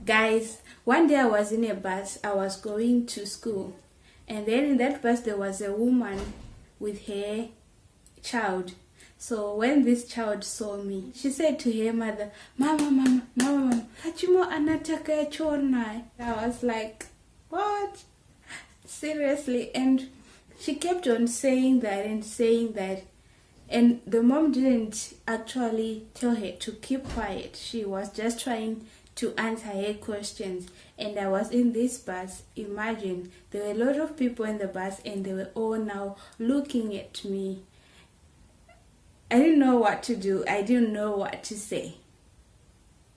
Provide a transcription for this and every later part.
Guys, one day I was in a bus. I was going to school, and then in that bus there was a woman with her child. So when this child saw me, she said to her mother, Mama, hachimo anataka chorna. I was like, what? Seriously? And she kept on saying that and saying that. And the mom didn't actually tell her to keep quiet. She was just trying to answer her questions. And I was in this bus. Imagine, there were a lot of people in the bus and they were all now looking at me. I didn't know what to do. I didn't know what to say.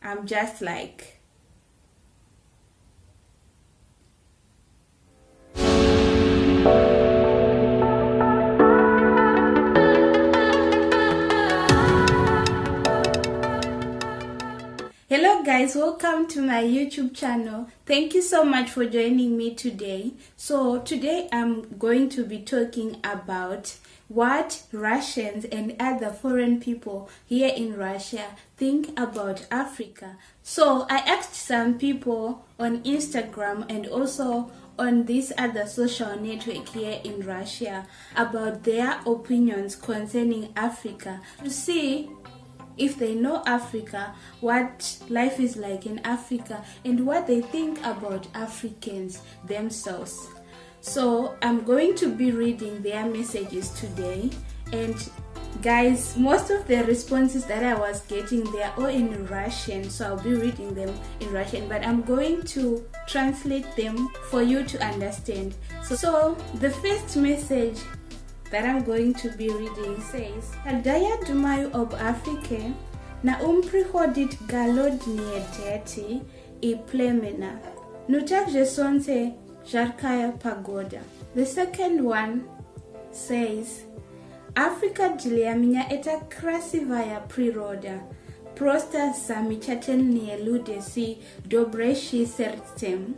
I'm just like... Hello guys, welcome to my YouTube channel. Thank you so much for joining me today. So today I'm going to be talking about what Russians and other foreign people here in Russia think about Africa. So I asked some people on Instagram and also on this other social network here in Russia about their opinions concerning Africa to see if they know Africa, what life is like in Africa, and what they think about Africans themselves. So I'm going to be reading their messages today, and guys, most of the responses that I was getting, they are all in Russian, so I'll be reading them in Russian, but I'm going to translate them for you to understand. So the first message that I'm going to be reading says, Когда я думаю об Африке, на ум приходит голодные дети и племена, но также солнце, жаркая погода. The second one says, Африка для меня это красивая природа, просто замечательные люди с добрейшим сердцем,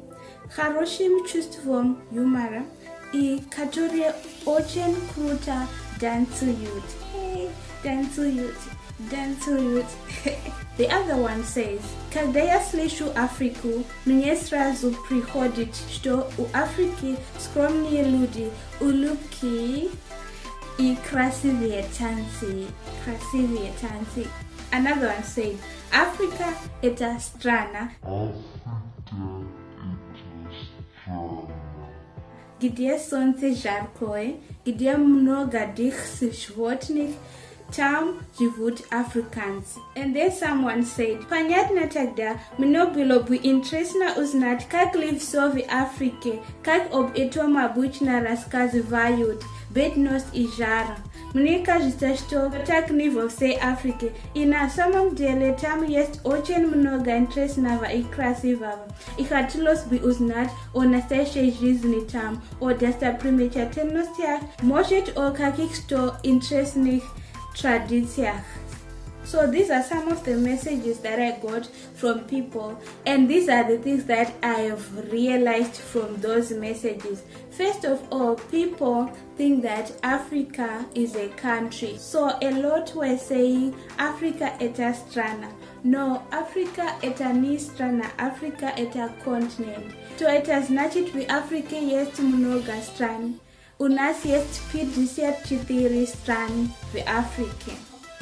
хорошим чувством юмора, и которые очень круто танцуют. Hey, танцуют. The other one says, когда я слышу Африку, мне сразу приходит, что у Африки скромные люди, улыбки и красивые танцы. Another one said, Africa это страна, где солнце жаркое, где много диких животных, там живут африканцы. And then someone said, понятно тогда, мне было бы интересно узнать, как ли все в Африке, как об этом обычно рассказывают, бедность и жара. Мне кажется, что так не во всей Африке, и на самом деле там есть очень много интересного и красивого. И хотелось бы узнать о настоящей жизни там, о достопримечательностях, может, о каких-то интересных традициях. So these are some of the messages that I got from people, and these are the things that I have realized from those messages. First of all, people think that Africa is a country. So a lot were saying Africa это страна. No, Africa это не страна, Africa это континент. То это значит в Африке есть много стран. У нас есть 54 страны в Африке.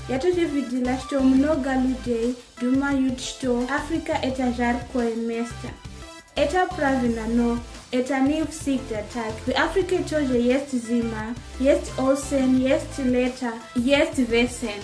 Я тоже видела, что много людей думают, что Африка это жаркое место. Это правильно, но это не всегда так. В Африке тоже есть зима, есть осень, есть лето, есть весен.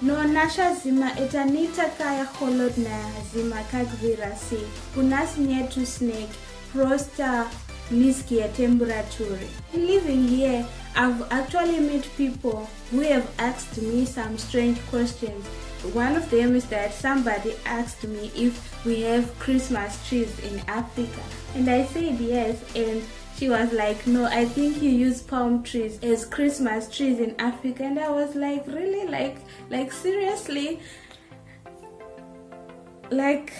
Но наша зима это не такая холодная зима, как в России. У нас нету снег, просто низкие температуры. Living here, I've actually met people who have asked me some strange questions. One of them is that somebody asked me if we have Christmas trees in Africa. And I said yes, and she was like, no, I think you use palm trees as Christmas trees in Africa. And I was like, really? Like seriously? Like,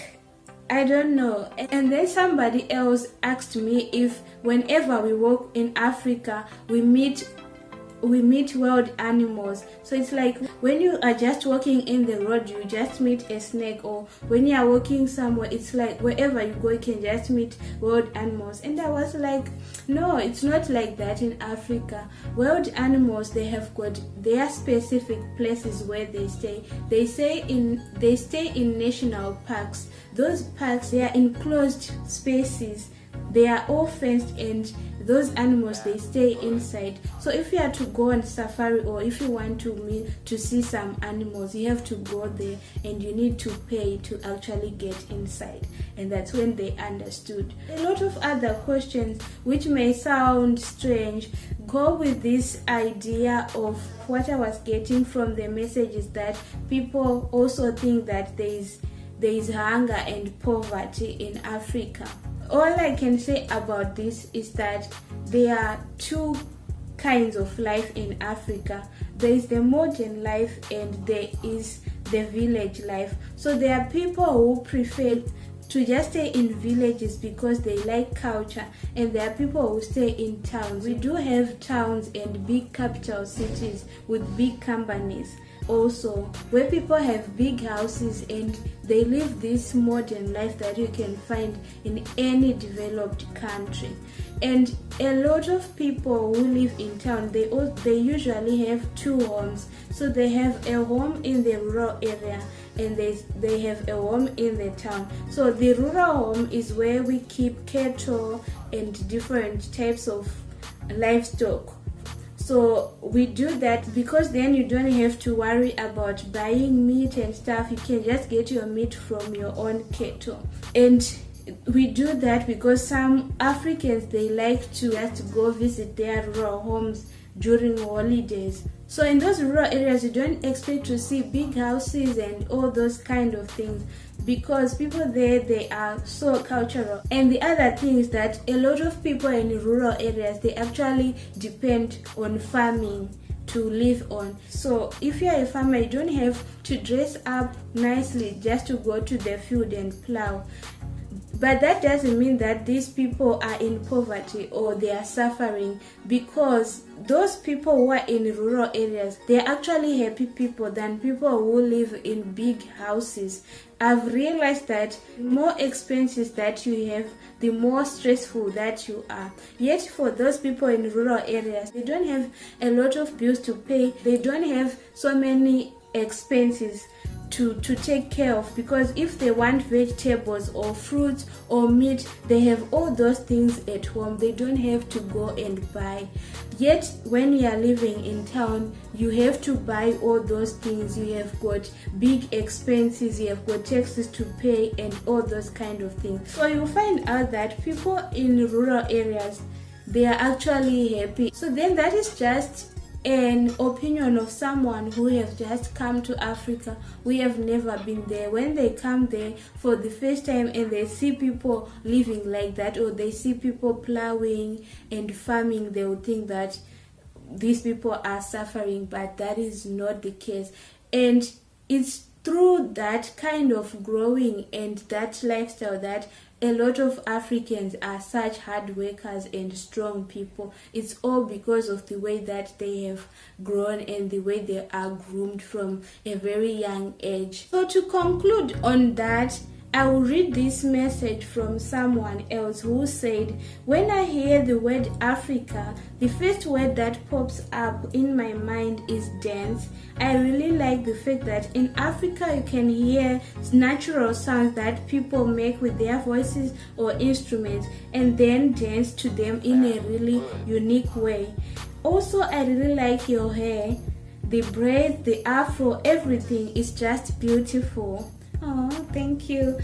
I don't know. And then somebody else asked me if whenever we walk in Africa, we meet we meet wild animals. So it's like when you are just walking in the road, you just meet a snake, or when you are walking somewhere, it's like wherever you go, you can just meet wild animals. And I was like, no, it's not like that in Africa. Wild animals, they have got their specific places where they stay. They stay in national parks. Those parks, they are enclosed spaces. They are all fenced, and those animals, they stay inside. So if you are to go on safari, or if you want to see some animals, you have to go there, and you need to pay to actually get inside. And that's when they understood. A lot of other questions which may sound strange go with this idea of what I was getting from the messages, that people also think that there is hunger and poverty in Africa. All I can say about this is that there are two kinds of life in Africa. There is the modern life, and there is the village life. So there are people who prefer to just stay in villages because they like culture, and there are people who stay in towns. We do have towns and big capital cities with big companies also, where people have big houses and they live this modern life that you can find in any developed country. And a lot of people who live in town, they usually have two homes. So they have a home in the rural area, and they have a home in the town. So the rural home is where we keep cattle and different types of livestock. So we do that because then you don't have to worry about buying meat and stuff. You can just get your meat from your own cattle. And we do that because some Africans, they like to just go visit their rural homes during holidays. So in those rural areas, you don't expect to see big houses and all those kind of things, because people there, they are so cultural. And the other thing is that a lot of people in rural areas, they actually depend on farming to live on. So if you are a farmer, you don't have to dress up nicely just to go to the field and plow. But that doesn't mean that these people are in poverty or they are suffering, because those people who are in rural areas, they are actually happy people than people who live in big houses. I've realized that the more expenses that you have, the more stressful that you are. Yet for those people in rural areas, they don't have a lot of bills to pay. They don't have so many expenses to take care of, because if they want vegetables or fruits or meat, they have all those things at home. They don't have to go and buy. Yet when you are living in town, you have to buy all those things. You have got big expenses, you have got taxes to pay and all those kind of things. So you find out that people in rural areas, they are actually happy. So then that is just an opinion of someone who has just come to Africa. We have never been there. When they come there for the first time and they see people living like that, or they see people plowing and farming, they will think that these people are suffering, but that is not the case. And it's through that kind of growing and that lifestyle that a lot of Africans are such hard workers and strong people. It's all because of the way that they have grown and the way they are groomed from a very young age. So to conclude on that, I will read this message from someone else who said, when I hear the word Africa, the first word that pops up in my mind is dance. I really like the fact that in Africa you can hear natural sounds that people make with their voices or instruments and then dance to them in a really unique way. Also, I really like your hair, the braids, the afro, everything is just beautiful. Oh, thank you.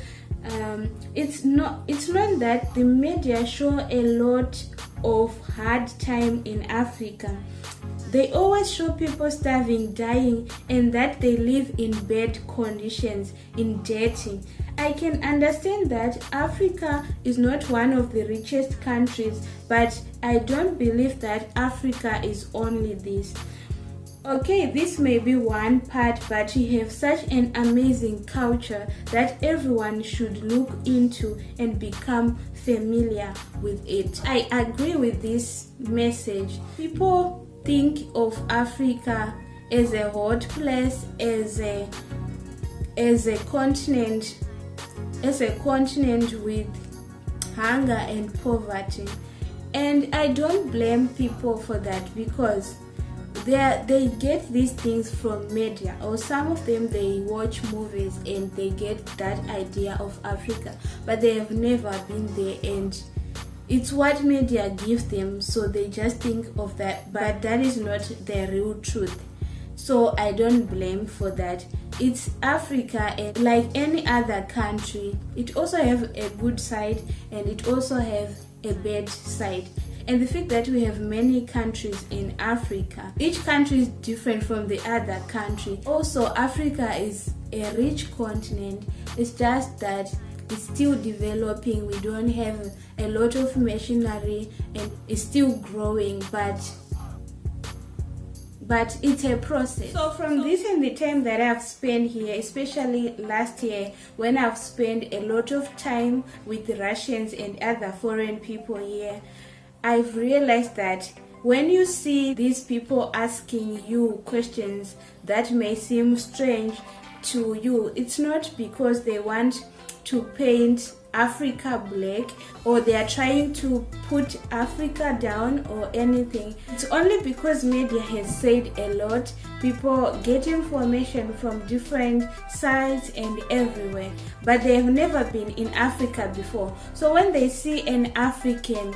It's not that the media show a lot of hard time in Africa. They always show people starving, dying, and that they live in bad conditions, in dirty. I can understand that Africa is not one of the richest countries, but I don't believe that Africa is only this. Okay, this may be one part, but you have such an amazing culture that everyone should look into and become familiar with it. I agree with this message. People think of Africa as a hot place, as a continent with hunger and poverty. And I don't blame people for that, because they get these things from media, or some of them they watch movies and they get that idea of Africa, but they have never been there, and it's what media gives them, so they just think of that, but that is not the real truth. So I don't blame for that. It's Africa, and like any other country, it also have a good side and it also have a bad side. And the fact that we have many countries in Africa, each country is different from the other country. Also, Africa is a rich continent. It's just that it's still developing. We don't have a lot of machinery and it's still growing, but it's a process. So from this and the time that I've spent here, especially last year when I've spent a lot of time with Russians and other foreign people here, I've realized that when you see these people asking you questions that may seem strange to you, it's not because they want to paint Africa black or they are trying to put Africa down or anything. It's only because media has said a lot. People get information from different sites and everywhere, but they have never been in Africa before. So when they see an African,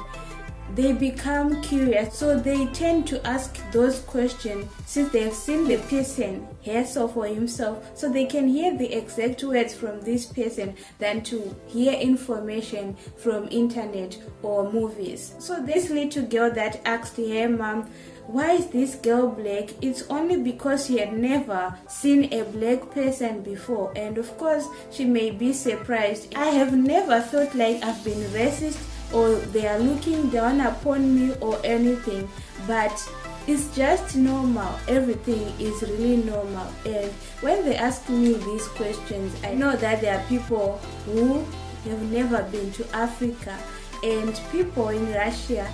they become curious, so they tend to ask those questions since they have seen the person herself or himself, so they can hear the exact words from this person than to hear information from internet or movies. So this little girl that asked her mom, why is this girl black? It's only because she had never seen a black person before, and of course she may be surprised. I have never felt like I've been racist or they are looking down upon me or anything, but it's just normal. Everything is really normal. And when they ask me these questions, I know that there are people who have never been to Africa, and people in Russia,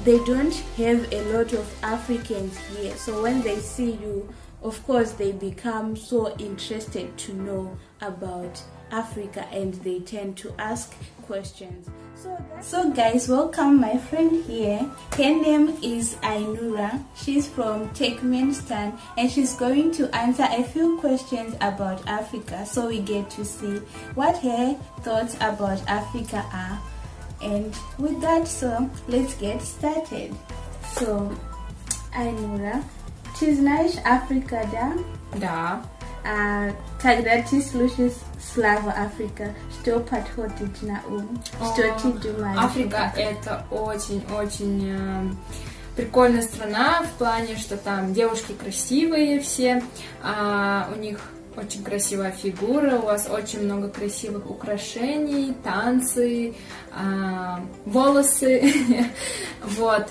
they don't have a lot of Africans here. So when they see you, of course they become so interested to know about Africa and they tend to ask questions. So guys, welcome my friend here. Her name is Ainura. She's from Turkmenistan and she's going to answer a few questions about Africa, so we get to see what her thoughts about Africa are. And with that, so let's get started. So Ainura, ты знаешь Африка, да? Да. Тогда ты слушаешь слава Африка. Что подходит на ум? Что ты думаешь? Африка это очень-очень прикольная страна в плане, что там девушки красивые все, у них очень красивая фигура, у вас очень много красивых украшений, танцы, волосы, вот,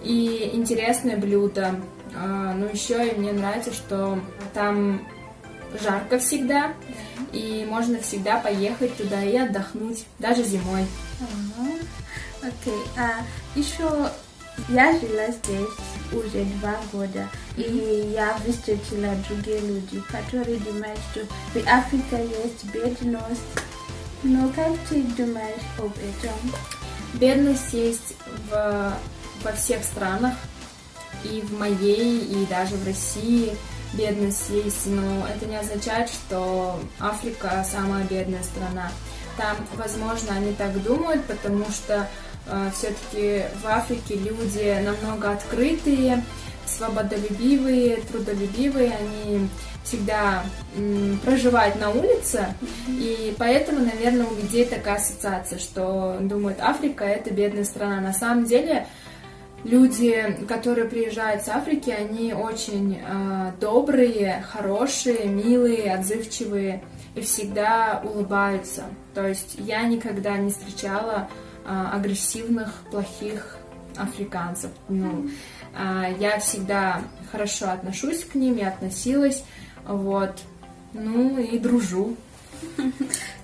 и интересные блюда. Ну еще и мне нравится, что там жарко всегда, и можно всегда поехать туда и отдохнуть, даже зимой. Окей. Еще я жила здесь уже 2 года, и я встретила другие люди, которые думают, что в Африке есть бедность. Но как ты думаешь об этом? Бедность есть во всех странах, и в моей, и даже в России бедность есть, но это не означает, что Африка самая бедная страна. Там, возможно, они так думают, потому что все-таки в Африке люди намного открытые, свободолюбивые, трудолюбивые, они всегда проживают на улице, и поэтому, наверное, у людей такая ассоциация, что думают, Африка — это бедная страна. На самом деле, люди, которые приезжают с Африки, они очень добрые, хорошие, милые, отзывчивые и всегда улыбаются. То есть я никогда не встречала агрессивных, плохих африканцев. Я всегда хорошо отношусь к ним и относилась, вот, ну и дружу.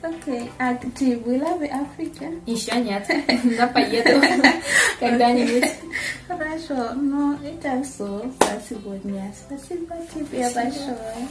Окей, а ты была в Африке? Еще нет, но поеду когда-нибудь. Хорошо, ну это все за сегодня. Спасибо тебе большое.